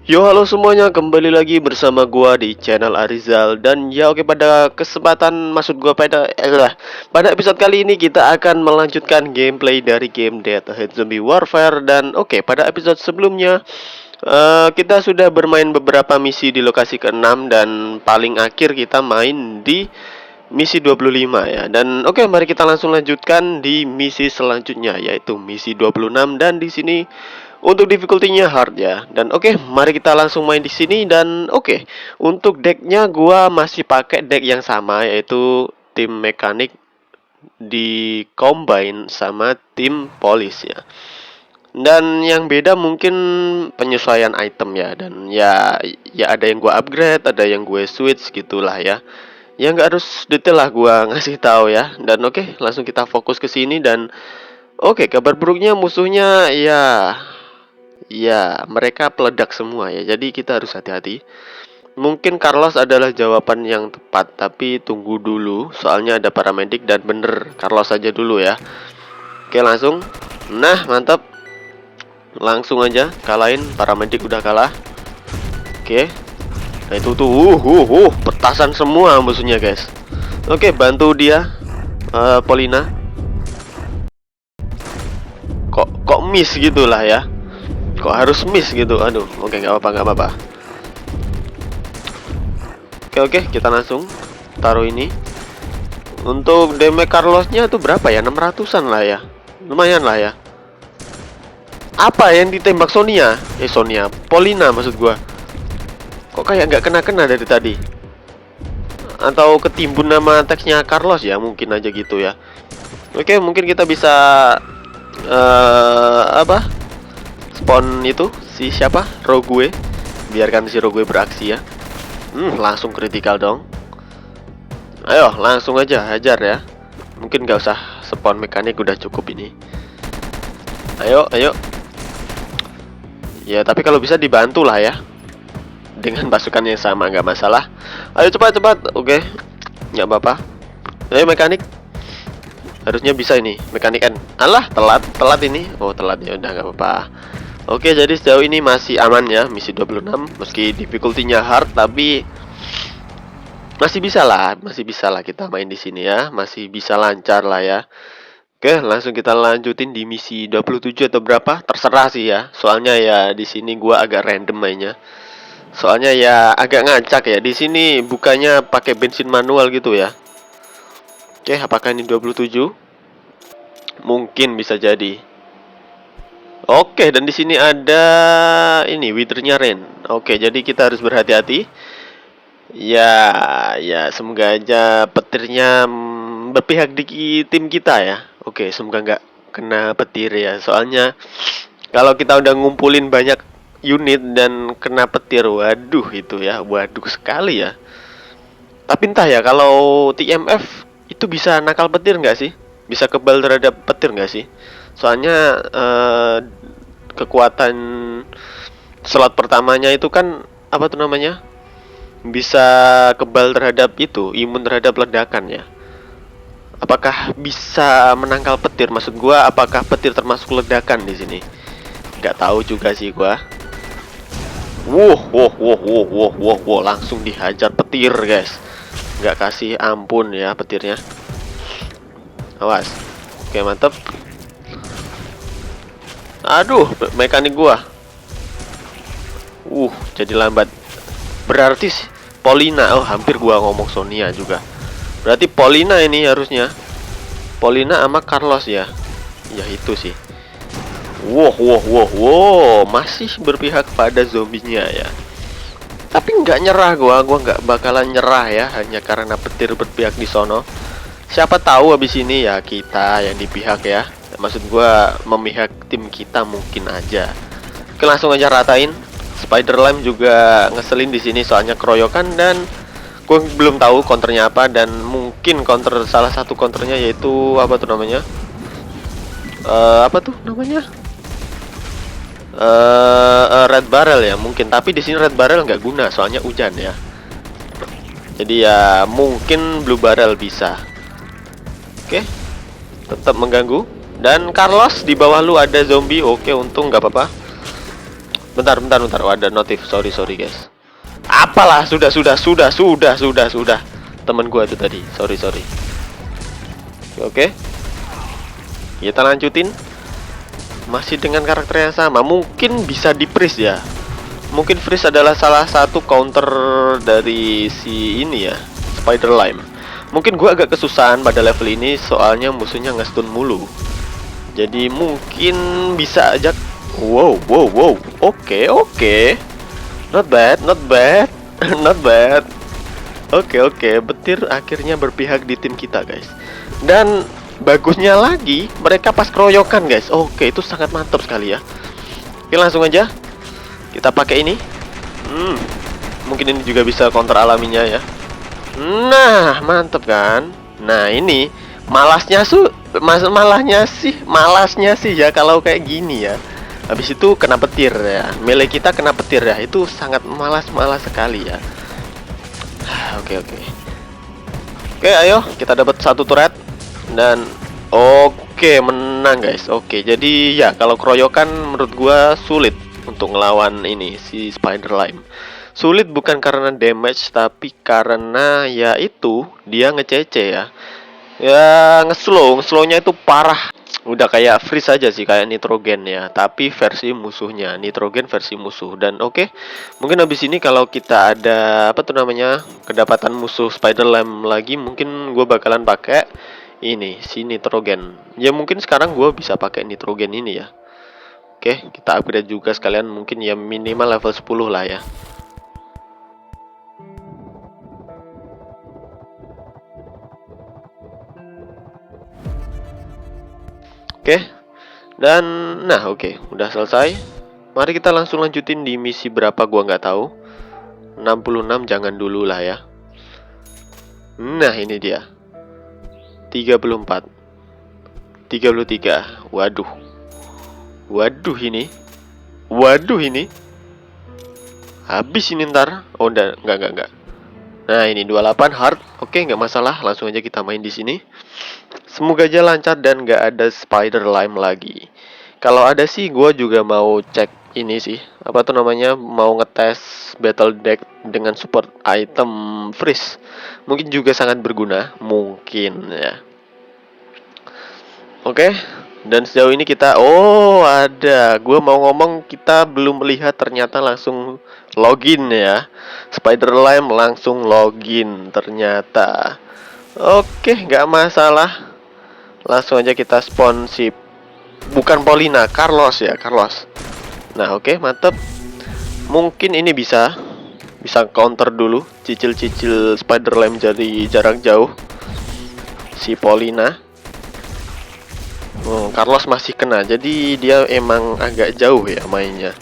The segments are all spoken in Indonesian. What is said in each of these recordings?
Yo, halo semuanya, kembali lagi bersama gua di channel Arizal. Dan ya oke, pada kesempatan pada episode kali ini kita akan melanjutkan gameplay dari game Dead Ahead Zombie Warfare. Dan oke, pada episode sebelumnya kita sudah bermain beberapa misi di lokasi ke-6 dan paling akhir kita main di misi 25 ya. Dan oke, mari kita langsung lanjutkan di misi selanjutnya, yaitu misi 26. Dan di sini untuk difficulty-nya hard ya. Dan oke, mari kita langsung main di sini. Dan oke, untuk decknya gua masih pakai deck yang sama, yaitu tim mekanik di combine sama tim polis ya. Dan yang beda mungkin penyesuaian item ya. Dan ya ada yang gua upgrade, ada yang gue switch gitulah ya. Ya nggak harus detail lah gua ngasih tahu ya. Dan oke, langsung kita fokus ke sini. Dan oke, kabar buruknya musuhnya ya, mereka peledak semua ya. Jadi kita harus hati-hati. Mungkin Carlos adalah jawaban yang tepat, tapi tunggu dulu. Soalnya ada paramedik dan bener Carlos aja dulu ya. Oke, langsung. Nah, mantap. Langsung aja kalahin, paramedik udah kalah. Oke. Nah, itu tuh petasan semua musuhnya, guys. Oke, bantu dia. Polina. Kok miss gitulah ya. Kok harus miss gitu? Aduh, oke, nggak apa-apa. Oke, kita langsung taruh ini. Untuk damage Carlosnya tuh berapa ya? 600-an lah ya. Lumayan lah ya. Apa yang ditembak Sonia? Sonia, Polina maksud gua. Kok kayak nggak kena-kena dari tadi? Atau ketimbun nama teksnya Carlos ya? Mungkin aja gitu ya. Oke, mungkin kita bisa spawn itu si siapa? Rogue. Biarkan si Rogue beraksi ya. Langsung kritikal dong. Ayo, langsung aja hajar ya. Mungkin gak usah spawn mekanik, udah cukup ini. Ayo. Ya, tapi kalau bisa dibantu lah ya. Dengan pasukan yang sama, nggak masalah. Ayo cepat. Oke, nggak apa-apa. Ayo mekanik. Harusnya bisa ini, mekanik N. Alah, telat ini. Oh, telat ya, udah nggak apa-apa. Oke, jadi sejauh ini masih aman ya, misi 26. Meski difficulty-nya hard, tapi masih bisa lah kita main di sini ya. Masih bisa lancar lah ya. Oke, langsung kita lanjutin di misi 27 atau berapa? Terserah sih ya. Soalnya ya di sini gua agak random mainnya. Soalnya ya agak ngacak ya. Di sini bukannya pakai bensin manual gitu ya. Oke, apakah ini 27? Mungkin bisa jadi. Oke, dan di sini ada ini withernya Ren. Oke, jadi kita harus berhati-hati. Ya, semoga aja petirnya berpihak di tim kita ya. Oke, semoga nggak kena petir ya. Soalnya kalau kita udah ngumpulin banyak unit dan kena petir, waduh itu ya, waduh sekali ya. Tapi entah ya, kalau TMF itu bisa nakal petir nggak sih? Bisa kebal terhadap petir nggak sih? Soalnya kekuatan slot pertamanya itu kan apa tuh namanya? Bisa kebal terhadap itu, imun terhadap ledakan ya. Apakah bisa menangkal petir? Maksud gua, apakah petir termasuk ledakan di sini? Nggak tahu juga sih gua. Wow, langsung dihajar petir, guys. Nggak kasih ampun ya petirnya. Awas. Oke, mantep. Aduh, mekanik gua. Jadi lambat. Berarti Polina. Oh, hampir gua ngomong Sonia juga. Berarti Polina ini harusnya. Polina sama Carlos ya. Ya itu sih. Wow, masih berpihak pada zombinya ya. Tapi nggak nyerah gua nggak bakalan nyerah ya, hanya karena petir berpihak di sono. Siapa tahu habis ini ya kita yang dipihak ya. Maksud gua memihak tim kita mungkin aja. Oke, langsung aja ratain. Spider Lamb juga ngeselin di sini soalnya keroyokan dan gue belum tahu counternya apa, dan mungkin salah satu counternya yaitu apa tuh namanya? Red barrel ya mungkin, tapi di sini red barrel nggak guna soalnya hujan ya. Jadi ya mungkin blue barrel bisa. Oke, tetap mengganggu. Dan Carlos, di bawah lu ada zombie. Oke, untung nggak apa-apa. Bentar. Oh, ada notif. Sorry guys. Apalah, sudah. Temen gua itu tadi. Sorry. Oke. Kita lanjutin. Masih dengan karakter yang sama. Mungkin bisa di freeze ya. Mungkin freeze adalah salah satu counter dari si ini ya, Spider Lime. Mungkin gua agak kesusahan pada level ini soalnya musuhnya nge-stun mulu. Jadi mungkin bisa aja. Wow. Oke. Not bad. Not bad. Oke. Petir akhirnya berpihak di tim kita, guys. Dan bagusnya lagi, mereka pas keroyokan, guys. Oke, itu sangat mantap sekali ya. Oke, langsung aja kita pakai ini. Mungkin ini juga bisa counter alaminya ya. Nah, mantep kan? Nah, ini malasnya sih ya kalau kayak gini ya. Habis itu kena petir ya. Melee kita kena petir ya. Itu sangat malas sekali ya. Oke. Oke, ayo kita dapat satu turret dan oke, menang guys. Oke, jadi ya kalau keroyokan menurut gua sulit untuk ngelawan ini si Spider Lime. Sulit bukan karena damage tapi karena ya itu dia ngecece ya. Ya ngeslownya itu parah. Udah kayak freeze aja sih, kayak nitrogen ya, tapi versi musuhnya, nitrogen versi musuh. Dan oke, mungkin habis ini kalau kita ada apa tuh namanya, kedapatan musuh Spider Lime lagi, mungkin gue bakalan pakai ini si nitrogen. Ya mungkin sekarang gue bisa pakai nitrogen ini ya. Oke, kita upgrade juga sekalian, mungkin ya minimal level 10 lah ya. Oke. Dan nah oke, udah selesai. Mari kita langsung lanjutin di misi berapa gua nggak tahu. 66 jangan dulu lah ya. Nah, ini dia. 34. 33. Waduh ini. Habis ini ntar. Oh, enggak. Nah, ini 28 hard. Oke, nggak masalah. Langsung aja kita main di sini. Semoga aja lancar dan nggak ada Spider Lime lagi. Kalau ada sih, gue juga mau cek ini sih. Apa tuh namanya? Mau ngetes battle deck dengan support item freeze. Mungkin juga sangat berguna. Mungkin ya. Oke. Dan sejauh ini kita, ada. Gue mau ngomong kita belum melihat, ternyata langsung login ya. Spider Lime langsung login ternyata. Oke, nggak masalah. Langsung aja kita spawn si, bukan Paulina, Carlos ya, Carlos. Nah, oke, mantep. Mungkin ini bisa counter dulu, cicil Spider Lime dari jarak jauh. Si Paulina. Carlos masih kena, jadi dia emang agak jauh ya mainnya.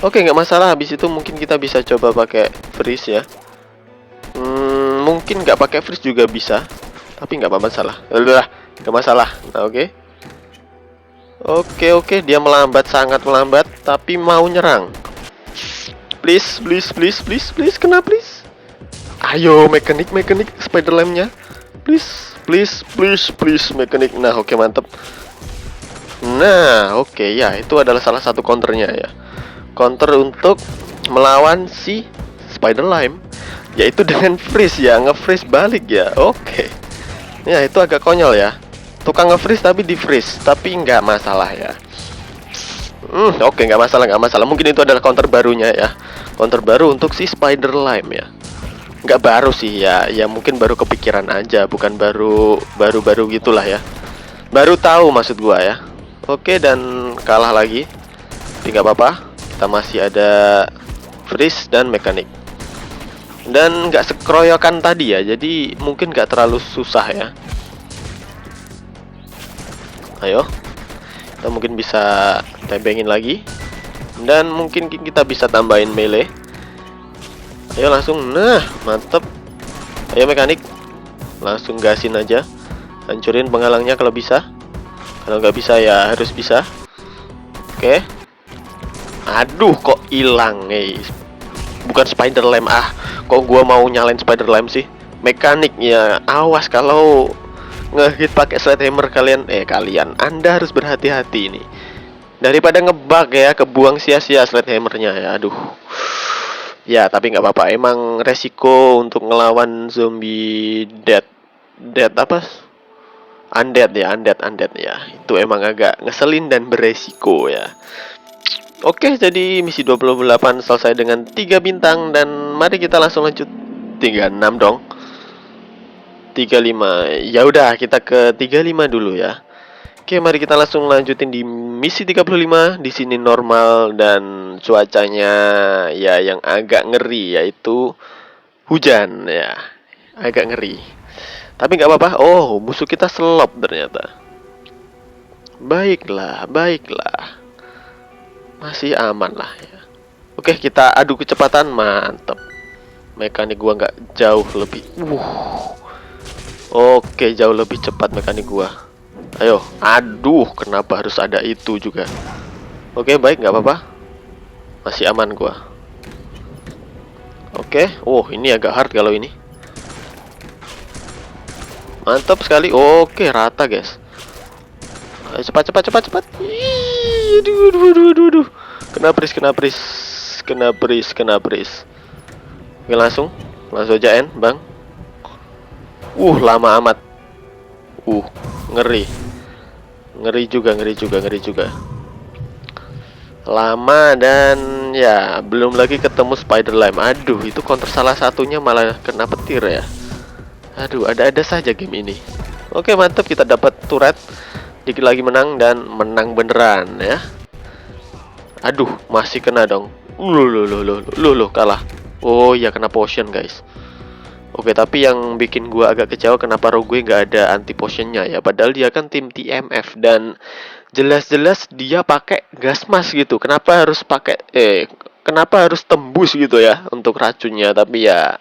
Oke, nggak masalah. Habis itu mungkin kita bisa coba pakai freeze ya. Mungkin nggak pakai freeze juga bisa, tapi nggak masalah. Nggak masalah. Nah, oke, dia melambat, sangat melambat, tapi mau nyerang. Please, kena please. Ayo, mekanik Spider Lime-nya. Please, mekanik. Nah, oke, mantep. Nah, oke ya, itu adalah salah satu counternya ya. Counter untuk melawan si Spider Lime, yaitu dengan freeze ya, nge-freeze balik ya. Oke. Ya, itu agak konyol ya. Tukang nge-freeze tapi di-freeze, tapi nggak masalah ya. Oke, nggak masalah. Mungkin itu adalah counter barunya ya. Counter baru untuk si Spider Lime ya. Nggak baru sih ya, mungkin baru kepikiran aja, bukan baru gitulah ya. Baru tahu maksud gua ya. Oke, dan kalah lagi. Tapi nggak apa-apa, kita masih ada freeze dan mekanik. Dan nggak sekroyokan tadi ya, jadi mungkin nggak terlalu susah ya. Ayo, kita mungkin bisa tebengin lagi. Dan mungkin kita bisa tambahin melee. Ayo langsung, nah mantep. Ayo mekanik, langsung gasin aja. Hancurin penghalangnya kalau bisa. Kalau nggak bisa ya harus bisa. Oke. Aduh, kok hilang bukan Spider Lime. Kok gua mau nyalain Spider Lime sih? Mekaniknya, awas kalau ngehit pakai sledgehammer kalian Anda harus berhati-hati ini. Daripada ngebug ya, kebuang sia-sia sledgehammernya ya. Aduh. Ya, tapi nggak apa-apa. Emang resiko untuk ngelawan zombie dead apa? Undead ya, undead ya. Itu emang agak ngeselin dan beresiko ya. Oke, jadi misi 28 selesai dengan 3 bintang dan mari kita langsung lanjut 36 dong. 35. Ya udah, kita ke 35 dulu ya. Oke, mari kita langsung lanjutin di misi 35. Di sini normal dan cuacanya ya yang agak ngeri, yaitu hujan ya. Agak ngeri. Tapi nggak apa-apa. Oh, musuh kita selop ternyata. Baiklah, baiklah. Masih aman lah ya. Oke, kita adu kecepatan, mantep. Mekanik gua nggak jauh lebih. Oke, jauh lebih cepat mekanik gua. Ayo, aduh, kenapa harus ada itu juga? Oke, baik, nggak apa-apa. Masih aman gua. Oke, ini agak hard kalau ini. Mantap sekali. Oke, rata, guys. Ayo, cepat. Ih, aduh. Kena pris. Oke, langsung aja end, bang. Lama amat. Ngeri juga. Lama dan ya belum lagi ketemu spider lime. Aduh, itu counter salah satunya malah kena petir ya. Aduh, ada-ada saja game ini. Oke, mantap, kita dapat turret. Dikit lagi menang dan menang beneran ya. Aduh, masih kena dong. Loh, kalah. Oh iya, kena potion guys. Oke, tapi yang bikin gua agak kecewa kenapa Rogue nggak ada anti potionnya ya. Padahal dia kan tim TMF dan jelas-jelas dia pakai gas mask gitu. Kenapa harus tembus gitu ya untuk racunnya? Tapi ya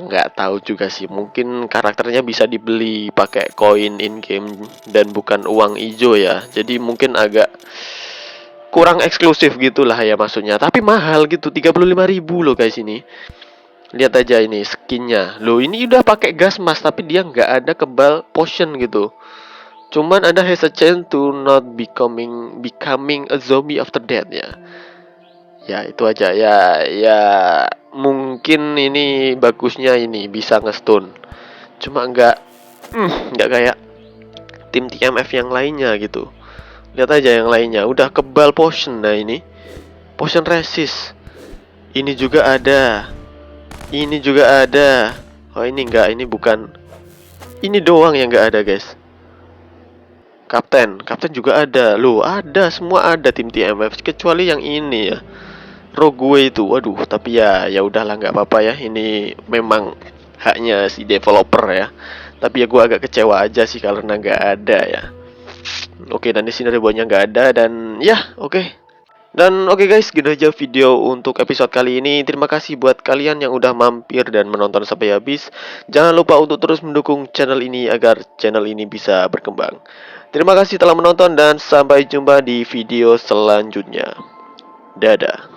nggak tahu juga sih. Mungkin karakternya bisa dibeli pakai koin in game dan bukan uang ijo ya. Jadi mungkin agak kurang eksklusif gitulah ya maksudnya. Tapi mahal gitu, 35.000 loh guys ini. Lihat aja ini skinnya. Loh, ini udah pakai gas mask tapi dia nggak ada kebal potion gitu. Cuman ada has a chance to not becoming a zombie after death ya. Ya itu aja ya mungkin ini bagusnya ini bisa nge-stun. Cuma nggak kayak tim TMF yang lainnya gitu. Lihat aja yang lainnya udah kebal potion. Nah ini potion resist. Ini juga ada. Oh ini enggak, ini bukan. Ini doang yang enggak ada guys. Kapten juga ada. Loh, ada, semua ada tim TMF kecuali yang ini ya. Rogue itu. Waduh, tapi ya udahlah, nggak apa-apa ya. Ini memang haknya si developer ya. Tapi ya gua agak kecewa aja sih karena nggak ada ya. Oke, dan di sini ribuannya nggak ada dan ya, oke. Dan oke guys, gitu aja video untuk episode kali ini. Terima kasih buat kalian yang udah mampir dan menonton sampai habis. Jangan lupa untuk terus mendukung channel ini agar channel ini bisa berkembang. Terima kasih telah menonton dan sampai jumpa di video selanjutnya. Dadah.